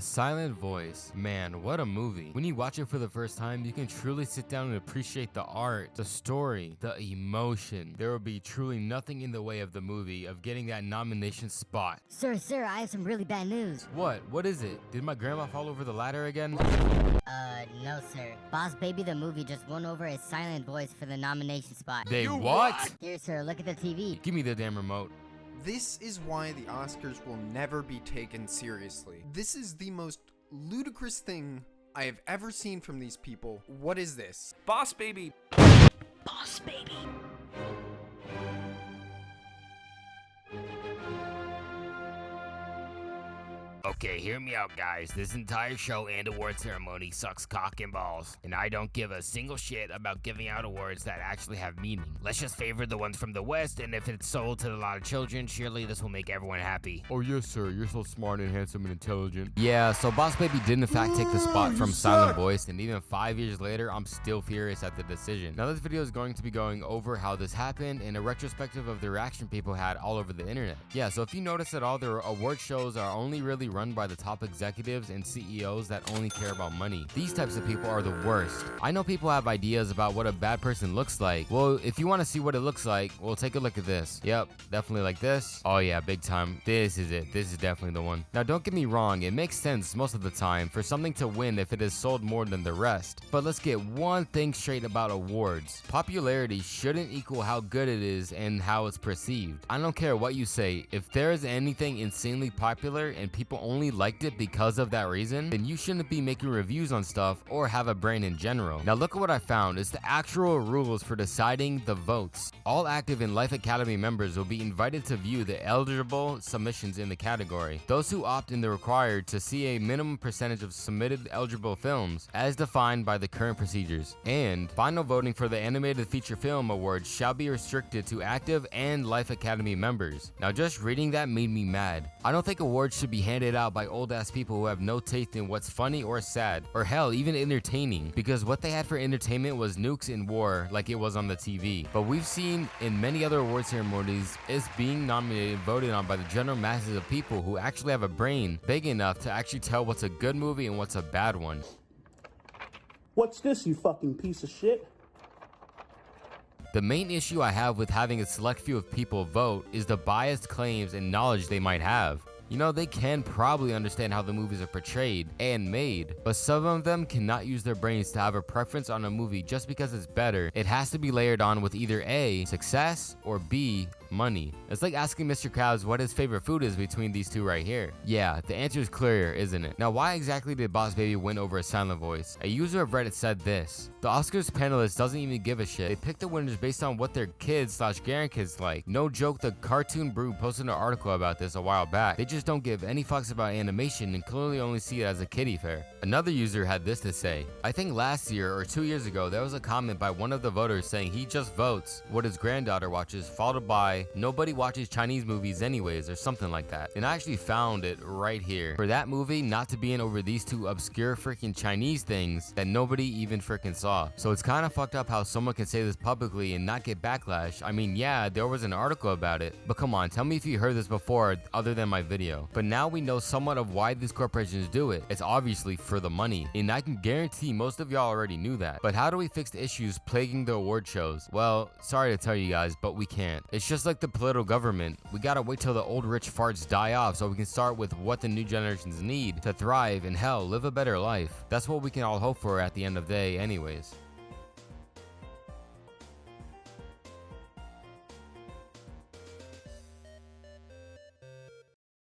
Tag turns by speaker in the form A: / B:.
A: Silent Voice. Man, what a movie. When you watch it for the first time, you can truly sit down and appreciate the art, the story, the emotion. There will be truly nothing in the way of the movie of getting that nomination spot.
B: Sir, I have some really bad news.
A: What? What is it? Did my grandma fall over the ladder again?
B: No, sir. Boss Baby the movie just won over a Silent Voice for the nomination spot.
A: They what?
B: Here, sir, look at the TV.
A: Give me the damn remote.
C: This is why the Oscars will never be taken seriously. This is the most ludicrous thing I have ever seen from these people. What is this?
D: Boss Baby.
B: Boss Baby.
A: Okay, hear me out, guys. This entire show and award ceremony sucks cock and balls, and I don't give a single shit about giving out awards that actually have meaning. Let's just favor the ones from the West, and if it's sold to a lot of children, surely this will make everyone happy. Oh yes, sir. You're so smart and handsome and intelligent. Yeah, so Boss Baby did in fact take the spot from Silent Voice, and even 5 years later, I'm still furious at the decision. Now this video is going to be going over how this happened and a retrospective of the reaction people had all over the internet. Yeah, so if you notice at all, their award shows are only really run by the top executives and CEOs that only care about money. These types of people are the worst. I know people have ideas about what a bad person looks like. Well, if you want to see what it looks like, well, take a look at this. Yep, definitely like this. Oh yeah, big time. This is it. This is definitely the one. Now, don't get me wrong. It makes sense most of the time for something to win if it is sold more than the rest. But let's get one thing straight about awards. Popularity shouldn't equal how good it is and how it's perceived. I don't care what you say. If there is anything insanely popular and people only liked it because of that reason, then you shouldn't be making reviews on stuff or have a brain in general. Now look at what I found. It's the actual rules for deciding the votes. All active in Life Academy members will be invited to view the eligible submissions in the category. Those who opt in are required to see a minimum percentage of submitted eligible films as defined by the current procedures. And final voting for the Animated Feature Film Awards shall be restricted to active and Life Academy members. Now just reading that made me mad. I don't think awards should be handed out by old ass people who have no taste in what's funny or sad, or hell, even entertaining, because what they had for entertainment was nukes and war like it was on the TV. But we've seen in many other award ceremonies is being nominated and voted on by the general masses of people who actually have a brain big enough to actually tell what's a good movie and what's a bad one.
E: What's this, you fucking piece of shit?
A: The main issue I have with having a select few of people vote is the biased claims and knowledge they might have. You know, they can probably understand how the movies are portrayed and made, but some of them cannot use their brains to have a preference on a movie just because it's better. It has to be layered on with either A, success, or B, money. It's like asking Mr. Krabs what his favorite food is between these two right here. Yeah, the answer is clear, isn't it? Now, why exactly did Boss Baby win over a Silent Voice? A user of Reddit said this: the Oscars panelists doesn't even give a shit. They pick the winners based on what their kids/grandkids like. No joke, the Cartoon Brew posted an article about this a while back. They just don't give any fucks about animation and clearly only see it as a kiddie fair. Another user had this to say: I think last year or 2 years ago, there was a comment by one of the voters saying he just votes what his granddaughter watches, followed by nobody watches Chinese movies anyways, or something like that. And I actually found it right here. For that movie not to be in over these two obscure freaking Chinese things that nobody even freaking saw. So it's kind of fucked up how someone can say this publicly and not get backlash. I mean, yeah, there was an article about it, but come on, tell me if you heard this before other than my video. But now we know somewhat of why these corporations do it. It's obviously for the money, and I can guarantee most of y'all already knew that. But how do we fix the issues plaguing the award shows? Well, sorry to tell you guys, but we can't. It's just like the political government. We gotta wait till the old rich farts die off so we can start with what the new generations need to thrive and hell, live a better life. That's what we can all hope for at the end of the day anyways.